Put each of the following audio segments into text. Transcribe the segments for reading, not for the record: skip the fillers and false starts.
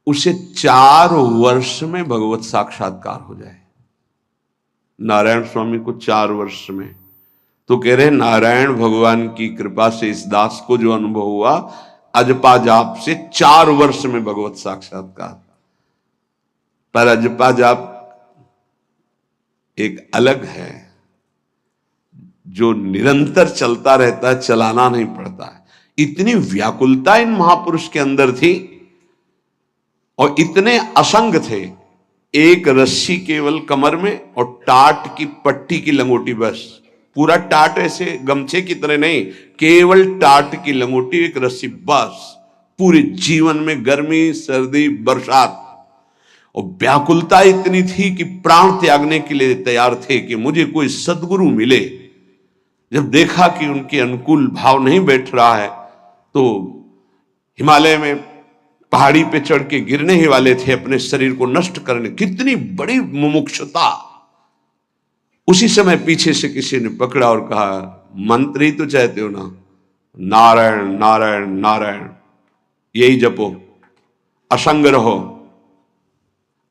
उसे 4 वर्ष में भगवत साक्षात्कार हो जाए। नारायण स्वामी को 4 वर्ष में, तो कह रहे नारायण भगवान की कृपा से इस दास को जो अनुभव हुआ, अजपा जाप से 4 वर्ष में भगवत साक्षात्कार। पर अजपा जाप एक अलग है, जो निरंतर चलता रहता है, चलाना नहीं पड़ता है। इतनी व्याकुलता इन महापुरुष के अंदर थी और इतने असंग थे। एक रस्सी केवल कमर में और टाट की पट्टी की लंगोटी, बस। पूरा टाट ऐसे गमछे की तरह नहीं, केवल टाट की लंगोटी, एक रस्सी, बस। पूरे जीवन में गर्मी, सर्दी, बरसात, और व्याकुलता इतनी थी कि प्राण त्यागने के लिए तैयार थे कि मुझे कोई सद्गुरु मिले। जब देखा कि उनके अनुकूल भाव नहीं बैठ रहा है, तो हिमालय में पहाड़ी पे चढ़ के गिरने ही वाले थे, अपने शरीर को नष्ट करने। कितनी बड़ी मुमुक्षुता! उसी समय पीछे से किसी ने पकड़ा और कहा, मंत्र ही तो चाहते हो ना, नारायण नारायण नारायण, यही जपो, असंग रहो,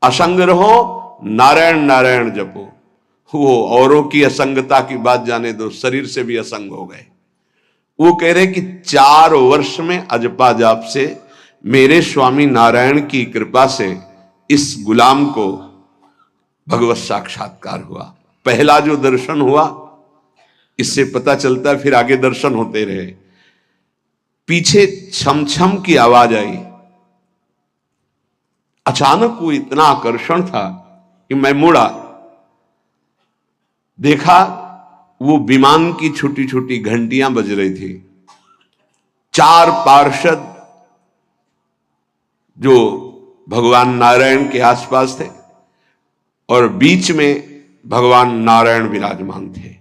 असंग रहो, नारायण नारायण जपो। वो औरों की असंगता की बात जाने दो, शरीर से भी असंग हो गए। वो कह रहे कि 4 वर्ष में अजपा जाप से मेरे स्वामी नारायण की कृपा से इस गुलाम को भगवत साक्षात्कार हुआ। पहला जो दर्शन हुआ, इससे पता चलता है फिर आगे दर्शन होते रहे। पीछे छम छम की आवाज आई। अचानक वो इतना आकर्षण था कि मैं मुड़ा, देखा वो विमान की छोटी छोटी घंटियां बज रही थी। 4 पार्षद जो भगवान नारायण के आसपास थे और बीच में भगवान नारायण विराजमान थे।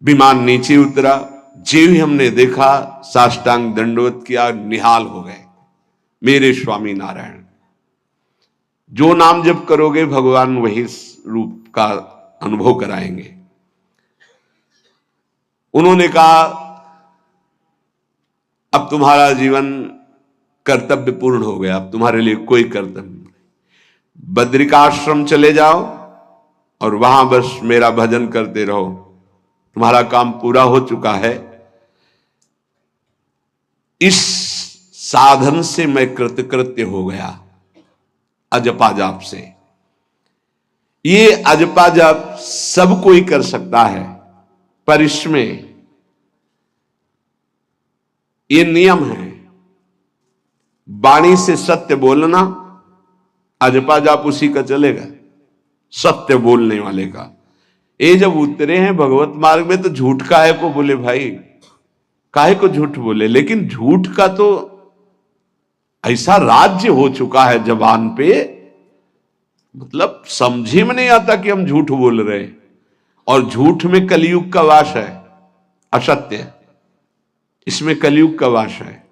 विमान नीचे उतरा, जो ही हमने देखा, साष्टांग दंडवत किया, निहाल हो गए। मेरे स्वामी नारायण, जो नाम जप करोगे भगवान वही रूप का अनुभव कराएंगे। उन्होंने कहा, अब तुम्हारा जीवन कर्तव्य पूर्ण हो गया, अब तुम्हारे लिए कोई कर्तव्य नहीं। बद्रिकाश्रम चले जाओ और वहां बस मेरा भजन करते रहो, तुम्हारा काम पूरा हो चुका है। इस साधन से मैं कृतकृत्य हो गया, अजपा जाप से। ये अजपा जाप सब कोई कर सकता है, पर इसमें ये नियम है, वाणी से सत्य बोलना। अजपा जाप उसी का चलेगा, सत्य बोलने वाले का। ये जब उतरे हैं भगवत मार्ग में, तो झूठ काहे को बोले भाई, काहे को झूठ बोले। लेकिन झूठ का तो ऐसा राज्य हो चुका है जबान पे, मतलब समझी में नहीं आता कि हम झूठ बोल रहे हैं। और झूठ में कलयुग का वास है, असत्य, इसमें कलयुग का वास है।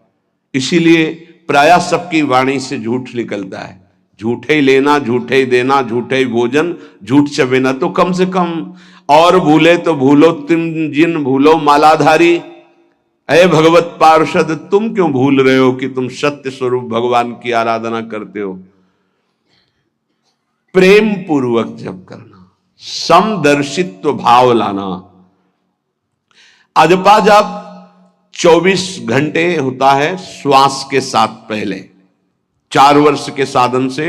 इसीलिए प्रायः सबकी वाणी से झूठ निकलता है। झूठे ही लेना, झूठे ही देना, झूठे ही भोजन, झूठ चबेना। तो कम से कम और भूले तो भूलो तुम जिन भूलो मालाधारी। अरे भगवत पार्षद, तुम क्यों भूल रहे हो कि तुम सत्य स्वरूप भगवान की आराधना करते हो। प्रेम पूर्वक जप करना, समदर्शित्व भाव लाना। अजपा जाप 24 घंटे होता है श्वास के साथ पहले। 4 वर्ष के साधन से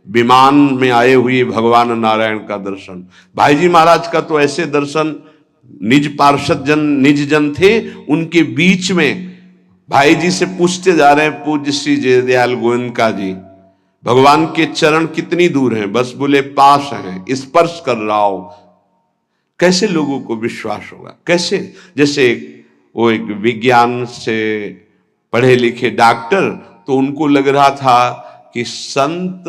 विमान में आए हुए भगवान नारायण का दर्शन। भाई जी महाराज का तो ऐसे दर्शन, निज पार्षद जन, निज जन थे, उनके बीच में भाई जी से पूछते जा रहे हैं, पूज्य श्री जयदयाल गोयनका जी, भगवान के चरण कितनी दूर हैं? बस बोले पास हैं, स्पर्श कर रहा हो। कैसे लोगों को विश्वास होगा? कैसे? जैसे वो एक विज्ञान से पढ़े लिखे डॉक्टर, तो उनको लग रहा था कि संत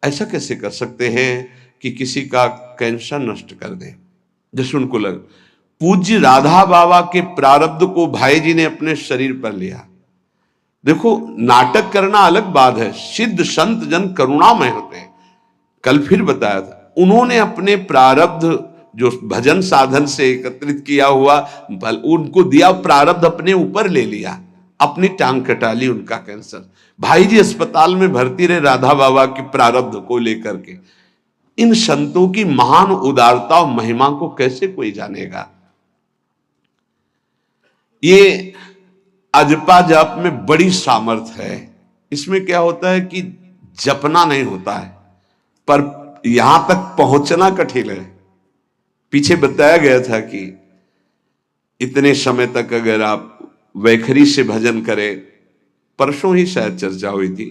ऐसा कैसे कर सकते हैं कि किसी का कैंसर नष्ट कर दे। जैसे उनको लग, पूज्य राधा बाबा के प्रारब्ध को भाई जी ने अपने शरीर पर लिया। देखो, नाटक करना अलग बात है, सिद्ध संत जन करुणामय होते हैं। कल फिर बताया था, उन्होंने अपने प्रारब्ध जो भजन साधन से एकत्रित किया हुआ, उनको दिया प्रारब्ध अपने ऊपर ले लिया। अपनी टांग कटा ली, उनका कैंसर। भाई जी अस्पताल में भर्ती रहे राधा बाबा के प्रारब्ध को लेकर के। इन संतों की महान उदारता और महिमा को कैसे कोई जानेगा। ये अजपा जाप में बड़ी सामर्थ्य है। इसमें क्या होता है कि जपना नहीं होता है, पर यहां तक पहुंचना कठिन है। पीछे बताया गया था कि इतने समय तक अगर आप वैखरी से भजन करें, परसों ही शायद चर्चा हुई थी,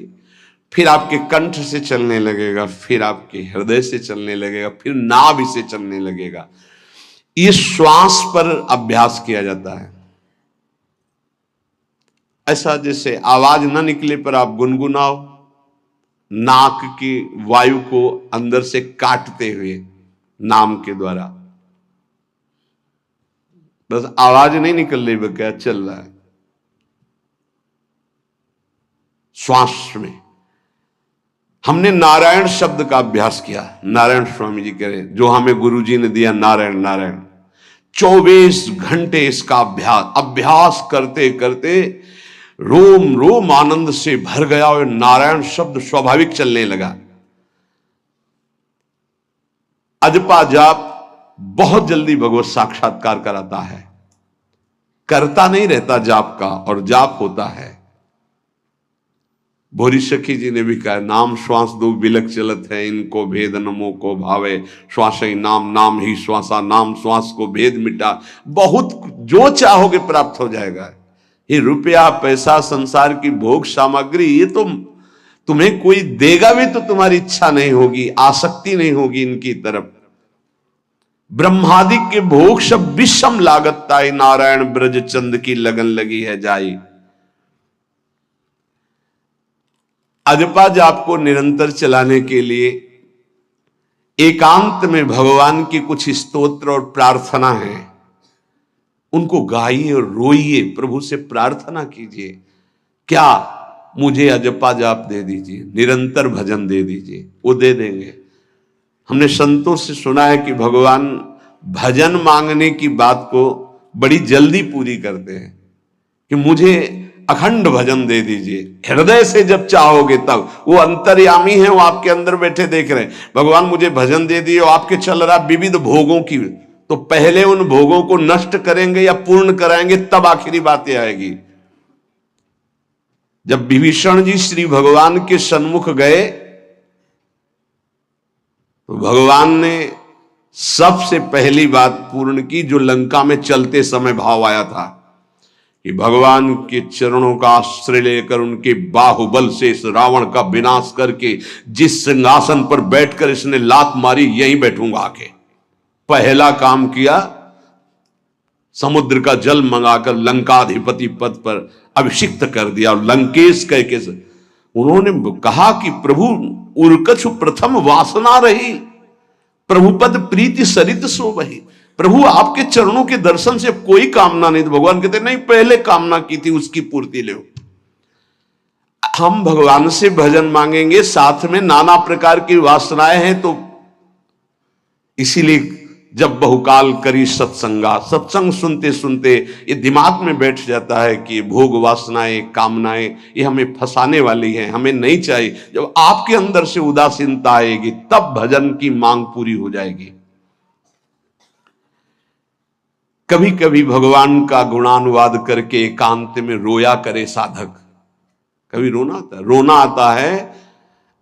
फिर आपके कंठ से चलने लगेगा, फिर आपके हृदय से चलने लगेगा, फिर नाभि से चलने लगेगा। ये श्वास पर अभ्यास किया जाता है। ऐसा जैसे आवाज ना निकले पर आप गुनगुनाओ, नाक की वायु को अंदर से काटते हुए नाम के द्वारा, बस आवाज नहीं निकल रही, वो क्या चल रहा है श्वास में। हमने नारायण शब्द का अभ्यास किया। नारायण स्वामी जी कह रहे, जो हमें गुरु जी ने दिया नारायण नारायण। 24 घंटे इसका अभ्यास करते करते रोम रोम आनंद से भर गया और नारायण शब्द स्वाभाविक चलने लगा। अजपा जाप बहुत जल्दी भगवत साक्षात्कार कराता है। करता नहीं रहता जाप का, और जाप होता है। भोरी सखी जी ने भी कहा, नाम श्वास दो बिलक चलत है, इनको भेद नमो को भावे, श्वास ही नाम नाम ही श्वासा, नाम श्वास को भेद मिटा। बहुत जो चाहोगे प्राप्त हो जाएगा। ये रुपया पैसा संसार की भोग सामग्री, ये तो तुम्हें कोई देगा भी तो तुम्हारी इच्छा नहीं होगी, आसक्ति नहीं होगी इनकी तरफ। ब्रह्मादि के भोग सब विषम लागत ताई, नारायण ब्रज चंद की लगन लगी है जाई। अजपा जाप को निरंतर चलाने के लिए एकांत में भगवान की कुछ स्तोत्र और प्रार्थना है, उनको गाइए और रोइए, प्रभु से प्रार्थना कीजिए, क्या मुझे अजपा जाप दे दीजिए, निरंतर भजन दे दीजिए। वो दे देंगे। हमने संतों से सुना है कि भगवान भजन मांगने की बात को बड़ी जल्दी पूरी करते हैं, कि मुझे अखंड भजन दे दीजिए। हृदय से जब चाहोगे तब, वो अंतर्यामी है, वो आपके अंदर बैठे देख रहे हैं। भगवान मुझे भजन दे दिए, और आपके चल रहा विविध भोगों की, तो पहले उन भोगों को नष्ट करेंगे या पूर्ण कराएंगे, तब आखिरी बातें आएगी। जब विभीषण जी श्री भगवान के सन्मुख गए, तो भगवान ने सबसे पहली बात पूर्ण की, जो लंका में चलते समय भाव आया था, कि भगवान के चरणों का आश्रय लेकर उनके बाहुबल से इस रावण का विनाश करके जिस सिंहासन पर बैठकर इसने लात मारी, यहीं बैठूंगा आके। पहला काम किया, समुद्र का जल मंगाकर लंकाधिपति पद पर अभिषिक्त कर दिया। और लंकेश कह के उन्होंने कहा कि प्रभु उर्कछु प्रथम वासना रही, प्रभुपद प्रीति सरित सो वही। प्रभु आपके चरणों के दर्शन से कोई कामना नहीं। तो भगवान कहते नहीं, पहले कामना की थी उसकी पूर्ति ले। हम भगवान से भजन मांगेंगे, साथ में नाना प्रकार की वासनाएं हैं, तो इसीलिए जब बहुकाल करी सत्संगा, सत्संग सुनते सुनते ये दिमाग में बैठ जाता है कि भोग वासनाएं कामनाएं ये हमें फंसाने वाली हैं, हमें नहीं चाहिए। जब आपके अंदर से उदासीनता आएगी, तब भजन की मांग पूरी हो जाएगी। कभी कभी भगवान का गुणानुवाद करके एकांत में रोया करे साधक। कभी रोना आता है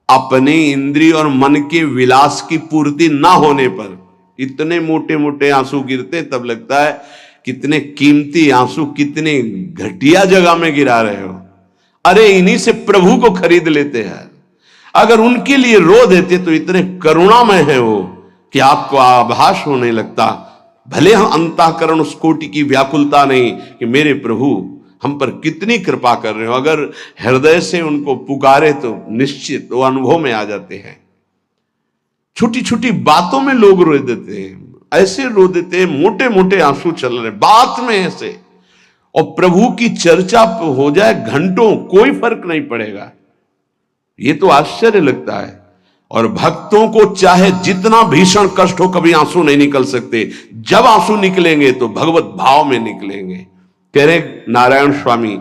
अपने इंद्रिय और मन के विलास की पूर्ति ना होने पर। इतने मोटे मोटे आंसू गिरते, तब लगता है कितने कीमती आंसू कितने घटिया जगह में गिरा रहे हो। अरे इन्हीं से प्रभु को खरीद लेते हैं। अगर उनके लिए रो देते तो इतने करुणामय है वो कि आपको आभास होने लगता। भले हम अंतःकरण उस कोटि की व्याकुलता नहीं कि मेरे प्रभु हम पर कितनी कृपा कर रहे हो, अगर हृदय से उनको पुकारे तो निश्चित वो अनुभव में आ जाते हैं। छोटी छोटी बातों में लोग रो देते हैं, ऐसे रो देते हैं, मोटे मोटे आंसू चल रहे बात में ऐसे, और प्रभु की चर्चा हो जाए घंटों, कोई फर्क नहीं पड़ेगा। ये तो आश्चर्य लगता है। और भक्तों को चाहे जितना भीषण कष्ट हो, कभी आंसू नहीं निकल सकते। जब आंसू निकलेंगे तो भगवत भाव में निकलेंगे। कह रहे नारायण स्वामी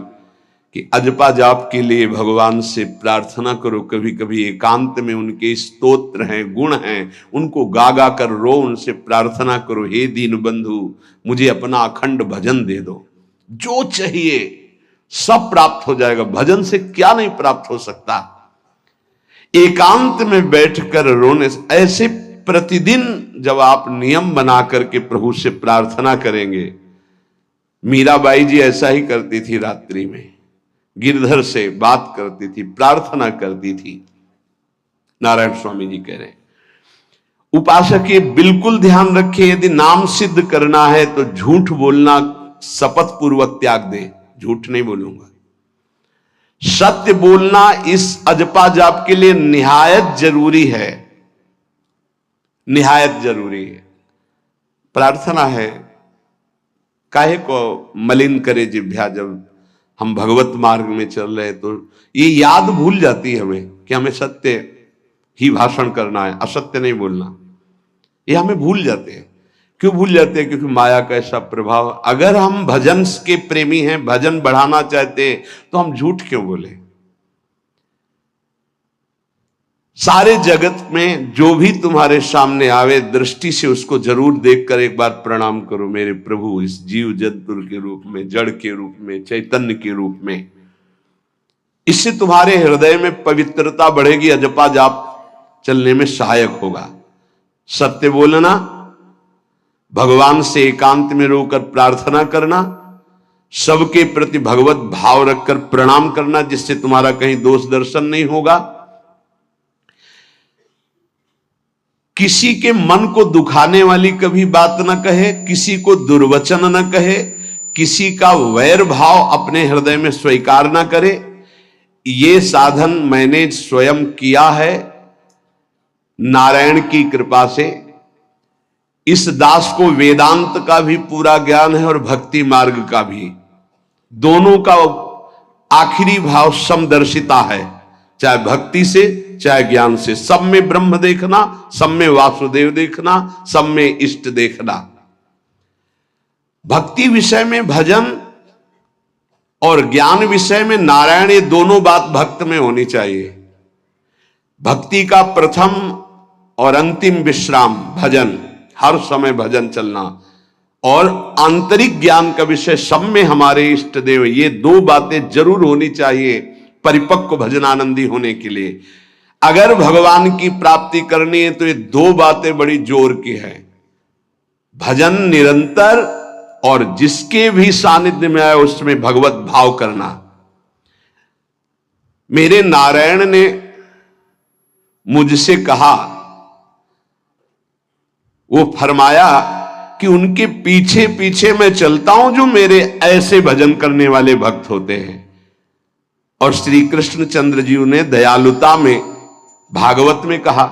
कि अजपा जाप के लिए भगवान से प्रार्थना करो। कभी कभी एकांत में उनके स्तोत्र हैं, गुण हैं, उनको गा गा कर रो, उनसे प्रार्थना करो, हे दीन बंधु मुझे अपना अखंड भजन दे दो, जो चाहिए सब प्राप्त हो जाएगा। भजन से क्या नहीं प्राप्त हो सकता। एकांत में बैठकर रोने से, ऐसे प्रतिदिन जब आप नियम बना करके प्रभु से प्रार्थना करेंगे। मीराबाई जी ऐसा ही करती थी, रात्रि में गिरधर से बात करती थी, प्रार्थना करती थी। नारायण स्वामी जी कह रहे हैं, उपासक ये बिल्कुल ध्यान रखे, यदि नाम सिद्ध करना है तो झूठ बोलना शपथ पूर्वक त्याग दे। झूठ नहीं बोलूंगा, सत्य बोलना इस अजपा जाप के लिए निहायत जरूरी है, निहायत जरूरी है। प्रार्थना है, काहे को मलिन करे जिह्वा। जब हम भगवत मार्ग में चल रहे तो ये याद भूल जाती है हमें कि हमें सत्य ही भाषण करना है, असत्य नहीं बोलना। ये हमें भूल जाते हैं। क्यों भूल जाते हैं? क्योंकि माया का ऐसा प्रभाव। अगर हम भजन के प्रेमी हैं, भजन बढ़ाना चाहते हैं, तो हम झूठ क्यों बोले? सारे जगत में जो भी तुम्हारे सामने आवे, दृष्टि से उसको जरूर देखकर एक बार प्रणाम करो, मेरे प्रभु इस जीव जंतु के रूप में, जड़ के रूप में, चैतन्य के रूप में। इससे तुम्हारे हृदय में पवित्रता बढ़ेगी, अजपा जाप चलने में सहायक होगा। सत्य बोलना, भगवान से एकांत में रोकर प्रार्थना करना, सबके प्रति भगवत भाव रखकर प्रणाम करना, जिससे तुम्हारा कहीं दोष दर्शन नहीं होगा। किसी के मन को दुखाने वाली कभी बात न कहे, किसी को दुर्वचन न कहे, किसी का वैर भाव अपने हृदय में स्वीकार न करे। ये साधन मैंने स्वयं किया है नारायण की कृपा से। इस दास को वेदांत का भी पूरा ज्ञान है और भक्ति मार्ग का भी, दोनों का आखिरी भाव समदर्शिता है, चाहे भक्ति से चाहे ज्ञान से। सब में ब्रह्म देखना, सब में वासुदेव देखना, सब में इष्ट देखना। भक्ति विषय में भजन और ज्ञान विषय में नारायण, ये दोनों बात भक्त में होनी चाहिए। भक्ति का प्रथम और अंतिम विश्राम भजन, हर समय भजन चलना, और आंतरिक ज्ञान का विषय सब में हमारे इष्ट देव। ये दो बातें जरूर होनी चाहिए परिपक्व भजनानंदी होने के लिए। अगर भगवान की प्राप्ति करनी है तो ये दो बातें बड़ी जोर की है, भजन निरंतर और जिसके भी सानिध्य में आए उसमें भगवत भाव करना। मेरे नारायण ने मुझसे कहा, वो फरमाया कि उनके पीछे पीछे मैं चलता हूं जो मेरे ऐसे भजन करने वाले भक्त होते हैं। और श्री कृष्णचंद्र जी ने दयालुता में भागवत में कहा,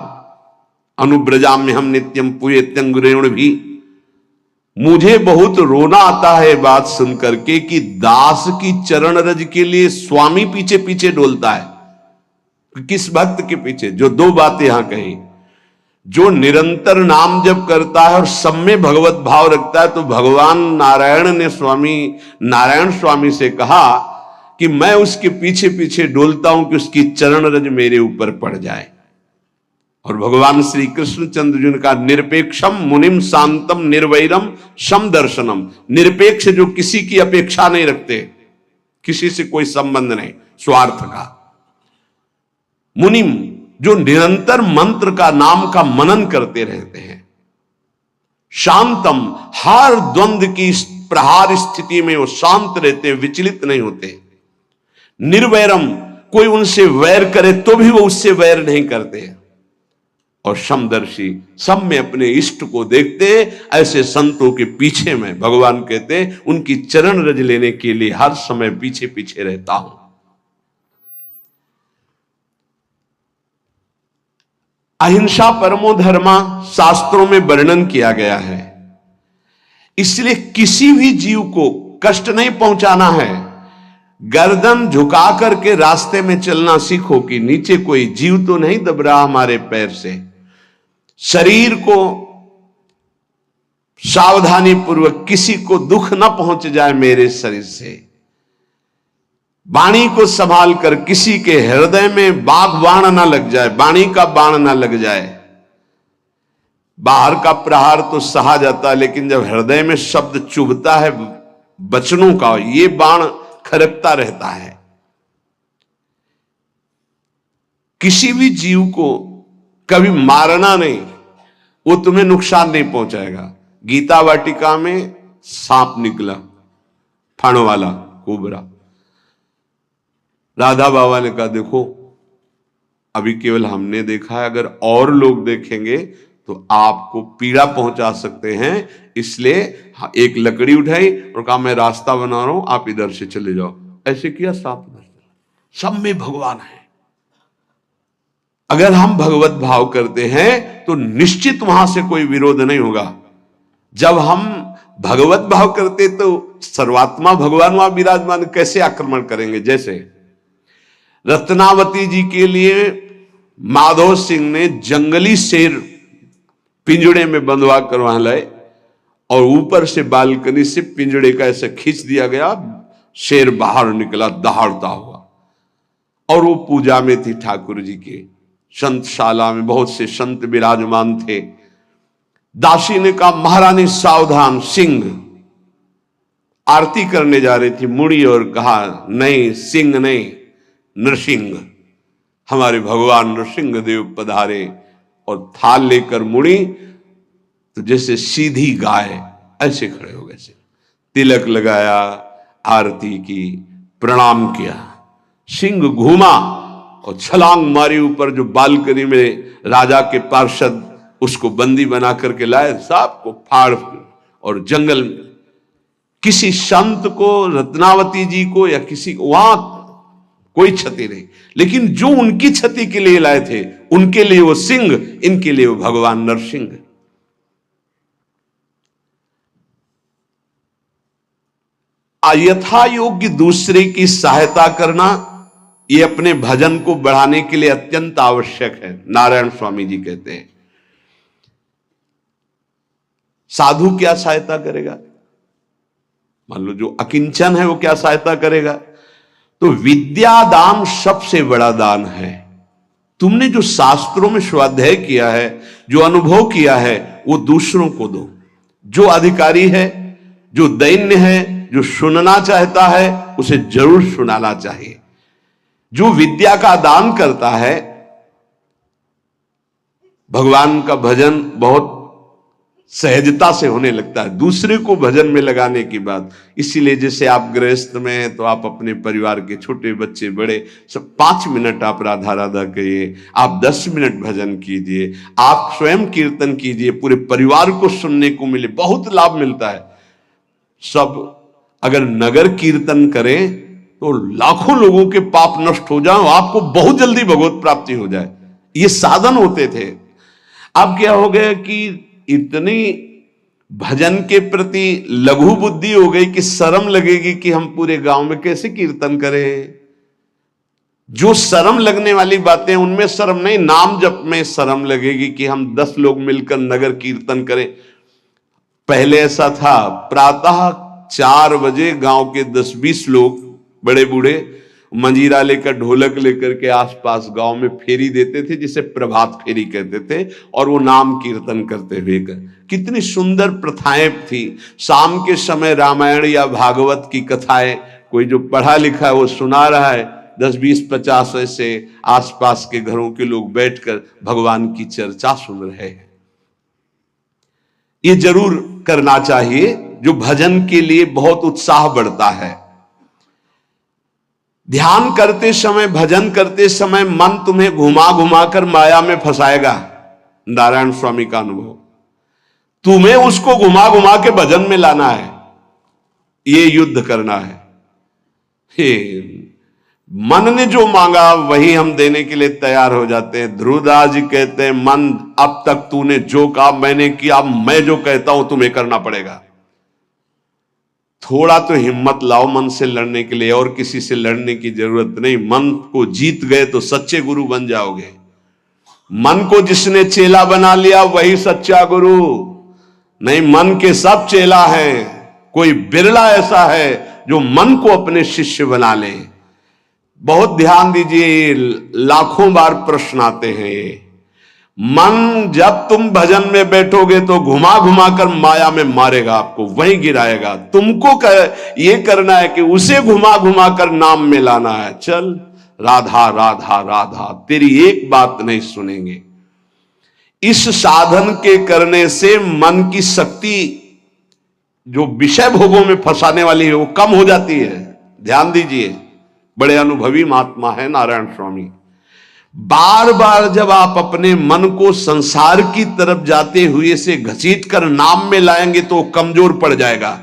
अनुब्रजाम में हम नित्यम पुयत्यंगुरेण भी। मुझे बहुत रोना आता है बात सुनकर के कि दास की चरण रज के लिए स्वामी पीछे पीछे डोलता है। किस भक्त के पीछे? जो दो बातें यहां कही, जो निरंतर नाम जप करता है और सब में भगवत भाव रखता है। तो भगवान नारायण ने नारायण स्वामी से कहा कि मैं उसके पीछे पीछे डोलता हूं कि उसकी चरण रज मेरे ऊपर पड़ जाए। और भगवान श्री कृष्णचंद्र जी ने कहा, निरपेक्षम मुनिम शांतम निर्वैरम समदर्शनम। निरपेक्ष जो किसी की अपेक्षा नहीं रखते, किसी से कोई संबंध नहीं स्वार्थ का। मुनिम जो निरंतर मंत्र का, नाम का मनन करते रहते हैं। शांतम हर द्वंद्व की प्रहार स्थिति में वो शांत रहते, विचलित नहीं होते। निर्वैरम कोई उनसे वैर करे तो भी वो उससे वैर नहीं करते। और समदर्शी सब में अपने इष्ट को देखते। ऐसे संतों के पीछे में भगवान कहते उनकी चरण रज लेने के लिए हर समय पीछे पीछे रहता हूं। अहिंसा परमो धर्मा शास्त्रों में वर्णन किया गया है। इसलिए किसी भी जीव को कष्ट नहीं पहुंचाना है। गर्दन झुका करके रास्ते में चलना सीखो कि नीचे कोई जीव तो नहीं दब रहा हमारे पैर से। शरीर को सावधानी पूर्वक, किसी को दुख ना पहुंच जाए मेरे शरीर से। वाणी को संभाल कर, किसी के हृदय में बाण ना लग जाए, वाणी का बाण ना लग जाए। बाहर का प्रहार तो सहा जाता है, लेकिन जब हृदय में शब्द चुभता है वचनों का, ये बाण खरकता रहता है। किसी भी जीव को कभी मारना नहीं, वो तुम्हें नुकसान नहीं पहुंचाएगा। गीता वाटिका में सांप निकला, फण वाला कोबरा। राधा बाबा ने कहा देखो अभी केवल हमने देखा है, अगर और लोग देखेंगे तो आपको पीड़ा पहुंचा सकते हैं, इसलिए एक लकड़ी उठाई और कहा मैं रास्ता बना रहा हूं, आप इधर से चले जाओ। ऐसे किया, सांप उधर चला। सब में भगवान है। अगर हम भगवत भाव करते हैं तो निश्चित वहां से कोई विरोध नहीं होगा। जब हम भगवत भाव करते तो सर्वात्मा भगवान वहां विराजमान, कैसे आक्रमण करेंगे। जैसे रत्नावती जी के लिए माधव सिंह ने जंगली शेर पिंजड़े में बंधवा कर वहां लाए, और ऊपर से बालकनी से पिंजड़े का ऐसे खींच दिया गया, शेर बाहर निकला दहाड़ता हुआ। और वो पूजा में थी ठाकुर जी के। संतशाला में बहुत से संत विराजमान थे। दासी ने कहा महारानी सावधान, सिंह। आरती करने जा रही थी, मुड़ी और कहा नहीं, सिंह नहीं, नृसिंह। हमारे भगवान नृसिंह देव पधारे। और थाल लेकर मुड़ी तो जैसे सीधी गाय ऐसे खड़े हो गए। तिलक लगाया, आरती की, प्रणाम किया। सिंह घूमा और छलांग मारी ऊपर, जो बालकनी में राजा के पार्षद उसको बंदी बना करके लाए, सांप को फाड़, और जंगल में किसी संत को, रत्नावती जी को या किसी को वहां कोई क्षति नहीं, लेकिन जो उनकी क्षति के लिए लाए थे उनके लिए वो सिंह, इनके लिए वो भगवान नरसिंह। यथा योग्य दूसरे की सहायता करना, ये अपने भजन को बढ़ाने के लिए अत्यंत आवश्यक है। नारायण स्वामी जी कहते हैं साधु क्या सहायता करेगा। मान लो जो अकिंचन है वो क्या सहायता करेगा। तो विद्या दान सबसे बड़ा दान है। तुमने जो शास्त्रों में स्वाध्याय किया है, जो अनुभव किया है, वो दूसरों को दो। जो अधिकारी है, जो दैन्य है, जो सुनना चाहता है, उसे जरूर सुनाना चाहिए। जो विद्या का दान करता है, भगवान का भजन बहुत सहजता से होने लगता है, दूसरे को भजन में लगाने की बात। इसीलिए जैसे आप गृहस्थ में हैं तो आप अपने परिवार के छोटे बच्चे बड़े सब 5 मिनट आप राधा राधा कहिए, आप 10 मिनट भजन कीजिए, आप स्वयं कीर्तन कीजिए, पूरे परिवार को सुनने को मिले, बहुत लाभ मिलता है। सब अगर नगर कीर्तन करें तो लाखों लोगों के पाप नष्ट हो जाए, आपको बहुत जल्दी भगवत प्राप्ति हो जाए। ये साधन होते थे। अब क्या हो गया कि इतनी भजन के प्रति लघु बुद्धि हो गई कि शर्म लगेगी कि हम पूरे गांव में कैसे कीर्तन करें। जो शर्म लगने वाली बातें उनमें शर्म नहीं, नाम जप में शर्म लगेगी कि हम 10 लोग मिलकर नगर कीर्तन करें। पहले ऐसा था, प्रातः 4 बजे गांव के 10-20 लोग बड़े बूढ़े मंजीरा लेकर, ढोलक लेकर के आसपास गांव में फेरी देते थे, जिसे प्रभात फेरी कहते थे, और वो नाम कीर्तन करते हुए कितनी सुंदर प्रथाएं थी। शाम के समय रामायण या भागवत की कथाएं कोई जो पढ़ा लिखा है वो सुना रहा है, 10-20-50 ऐसे आसपास के घरों के लोग बैठकर भगवान की चर्चा सुन रहे हैं। ये जरूर करना चाहिए, जो भजन के लिए बहुत उत्साह बढ़ता है। ध्यान करते समय, भजन करते समय मन तुम्हें घुमा घुमा कर माया में फंसाएगा। नारायण स्वामी का अनुभव, तुम्हें उसको घुमा घुमा के भजन में लाना है, ये युद्ध करना है। मन ने जो मांगा वही हम देने के लिए तैयार हो जाते हैं। ध्रुवदास जी कहते हैं, मन अब तक तूने जो कहा मैंने किया, मैं जो कहता हूं तुम्हें करना पड़ेगा। थोड़ा तो हिम्मत लाओ मन से लड़ने के लिए, और किसी से लड़ने की जरूरत नहीं। मन को जीत गए तो सच्चे गुरु बन जाओगे। मन को जिसने चेला बना लिया वही सच्चा गुरु नहीं। मन के सब चेला हैं, कोई बिरला ऐसा है जो मन को अपने शिष्य बना ले। बहुत ध्यान दीजिए, लाखों बार प्रश्न आते हैं ये। मन जब तुम भजन में बैठोगे तो घुमा घुमा कर माया में मारेगा, आपको वहीं गिराएगा। तुमको ये करना है कि उसे घुमा घुमा कर नाम में लाना है। चल राधा राधा राधा, तेरी एक बात नहीं सुनेंगे। इस साधन के करने से मन की शक्ति जो विषय भोगों में फंसाने वाली है वो कम हो जाती है। ध्यान दीजिए, बड़े अनुभवी महात्मा है नारायण स्वामी। बार बार जब आप अपने मन को संसार की तरफ जाते हुए से घसीट कर नाम में लाएंगे तो कमजोर पड़ जाएगा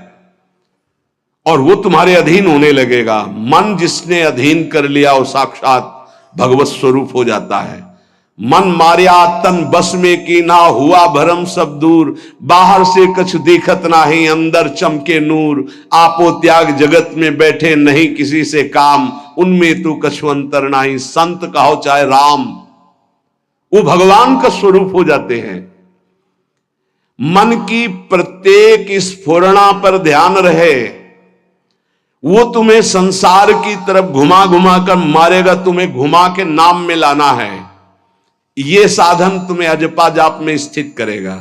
और वो तुम्हारे अधीन होने लगेगा। मन जिसने अधीन कर लिया वो साक्षात भगवत स्वरूप हो जाता है। मन मारिया तन बस में की ना, हुआ भरम सब दूर। बाहर से कछु दिखत नाही, अंदर चमके नूर। आपो त्याग जगत में बैठे, नहीं किसी से काम। उनमें तो कछु अंतर नाही, संत कहो चाहे राम। वो भगवान का स्वरूप हो जाते हैं। मन की प्रत्येक स्फुरणा पर ध्यान रहे, वो तुम्हें संसार की तरफ घुमा घुमा कर मारेगा, तुम्हें घुमा के नाम में लाना है। ये साधन तुम्हें अजपा जाप में स्थित करेगा।